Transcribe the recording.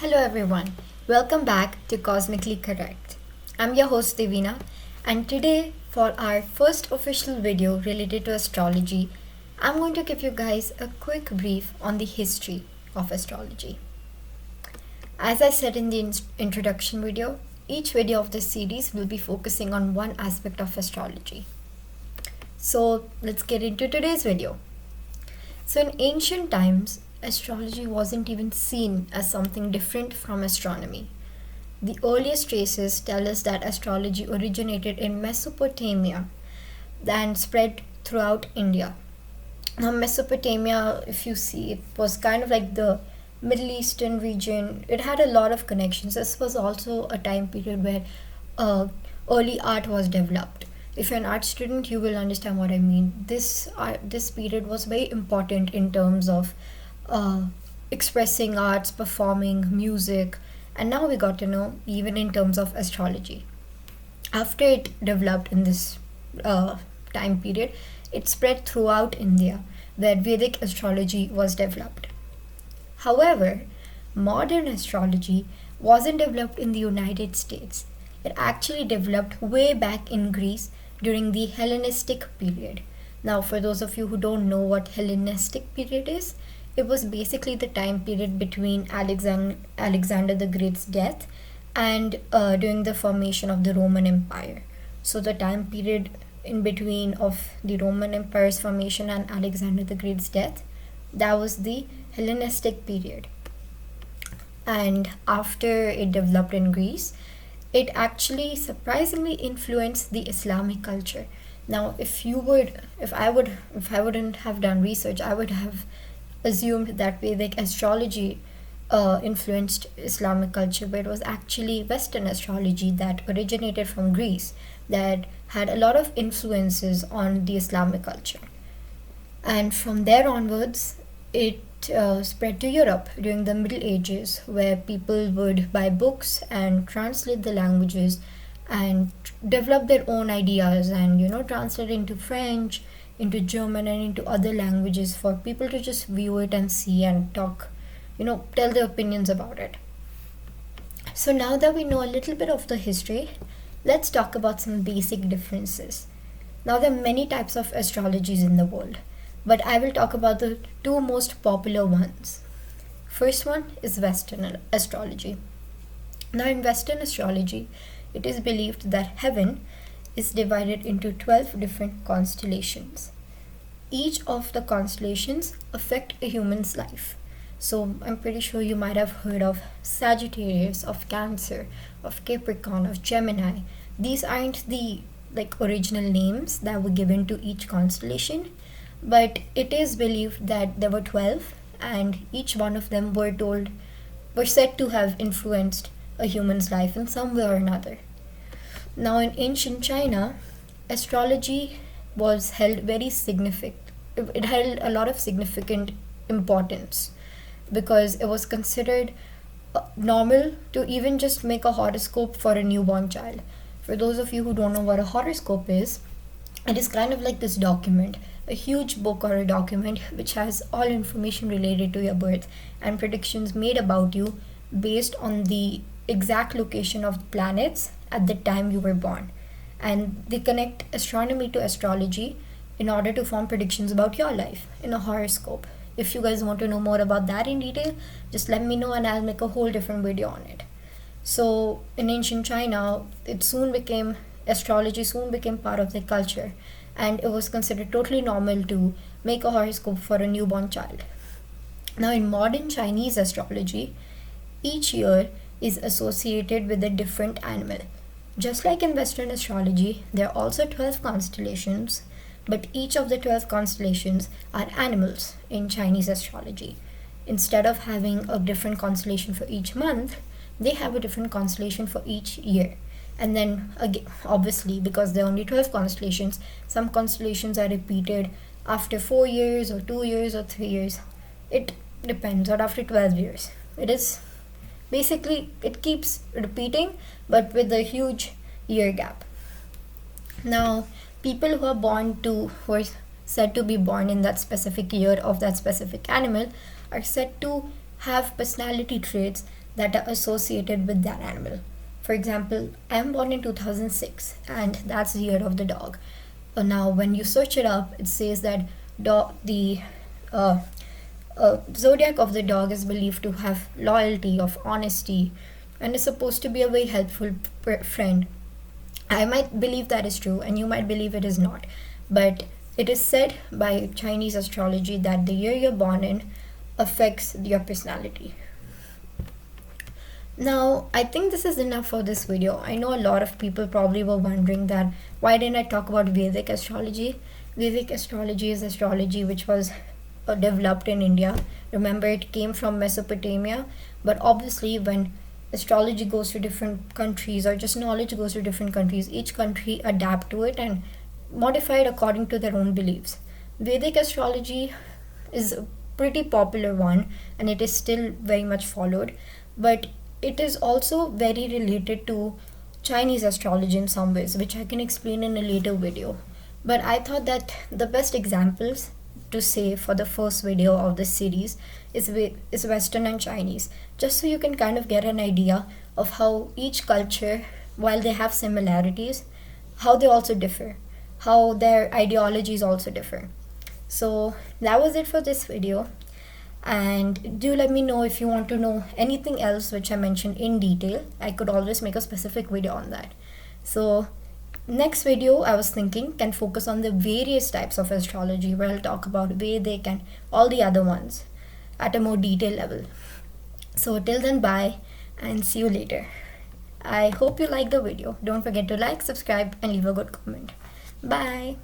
Hello everyone, welcome back to Cosmically Correct. I'm your host Devina, and today for our first official video related to astrology, I'm going to give you guys a quick brief on the history of astrology. As I said in the introduction video, each video of this series will be focusing on one aspect of astrology. So let's get into today's video. So in ancient times, astrology wasn't even seen as something different from astronomy. The earliest traces tell us that astrology originated in Mesopotamia and spread throughout India. Now, Mesopotamia, if you see, it was kind of like the Middle Eastern region. It had a lot of connections. This was also a time period where early art was developed. If you're an art student, you will understand what I mean. This period was very important in terms of expressing arts, performing, music, and now we got to know even in terms of astrology. After it developed in this time period, it spread throughout India, where Vedic astrology was developed. However, modern astrology wasn't developed in the United States. It actually developed way back in Greece during the Hellenistic period. Now, for those of you who don't know what Hellenistic period is, it was basically the time period between Alexander the Great's death and during the formation of the Roman Empire. So the time period in between of the Roman Empire's formation and Alexander the Great's death, that was the Hellenistic period. And after it developed in Greece, it actually surprisingly influenced the Islamic culture. Now, if I wouldn't have done research, I would have assumed that Vedic astrology influenced Islamic culture, but it was actually Western astrology that originated from Greece that had a lot of influences on the Islamic culture. And from there onwards, it spread to Europe during the Middle Ages, where people would buy books and translate the languages and develop their own ideas and translate into French, into German, and into other languages for people to just view it and see and talk, tell their opinions about it. So now that we know a little bit of the history, let's talk about some basic differences. Now, there are many types of astrologies in the world, but I will talk about the two most popular ones. First one is Western astrology. Now, in Western astrology, it is believed that heaven is divided into 12 different constellations. Each of the constellations affect a human's life. So I'm pretty sure you might have heard of Sagittarius, of Cancer, of Capricorn, of Gemini. These aren't the original names that were given to each constellation, but it is believed that there were 12 and each one of them were said to have influenced a human's life in some way or another. Now, in ancient China, astrology was held very significant. It held a lot of significant importance because it was considered normal to even just make a horoscope for a newborn child. For those of you who don't know what a horoscope is, it is kind of like this document, a huge book or a document which has all information related to your birth and predictions made about you based on the exact location of planets at the time you were born. And they connect astronomy to astrology in order to form predictions about your life in a horoscope. If you guys want to know more about that in detail, just let me know and I'll make a whole different video on it. So in ancient China, astrology soon became part of their culture, and it was considered totally normal to make a horoscope for a newborn child. Now, in modern Chinese astrology, each year is associated with a different animal. Just like in Western astrology, there are also 12 constellations, but each of the 12 constellations are animals in Chinese astrology. Instead of having a different constellation for each month, they have a different constellation for each year. And then again, obviously, because there are only 12 constellations, some constellations are repeated after 4 years or 2 years or 3 years. It depends, or after 12 years. It keeps repeating, but with a huge year gap. Now, people who are said to be born in that specific year of that specific animal are said to have personality traits that are associated with that animal. For example, I am born in 2006 and that's the year of the dog. Now, when you search it up, it says that the uh, zodiac of the dog is believed to have loyalty, of honesty, and is supposed to be a very helpful friend. I might believe that is true, and you might believe it is not. But it is said by Chinese astrology that the year you're born in affects your personality. Now, I think this is enough for this video. I know a lot of people probably were wondering that why didn't I talk about Vedic astrology? Vedic astrology is astrology which was developed in India. Remember, it came from Mesopotamia, but obviously when astrology goes to different countries or just knowledge goes to different countries, each country adapt to it and modify it according to their own beliefs. Vedic astrology is a pretty popular one and it is still very much followed, but it is also very related to Chinese astrology in some ways, which I can explain in a later video. But I thought that the best examples to say for the first video of this series is Western and Chinese, just so you can kind of get an idea of how each culture, while they have similarities, how they also differ, how their ideologies also differ. So that was it for this video, and do let me know if you want to know anything else which I mentioned in detail. I could always make a specific video on that. So next video, I was thinking, can focus on the various types of astrology, where I'll talk about Vedic and all the other ones at a more detailed level. So till then, bye and see you later. I hope you like the video. Don't forget to like, subscribe and leave a good comment. Bye.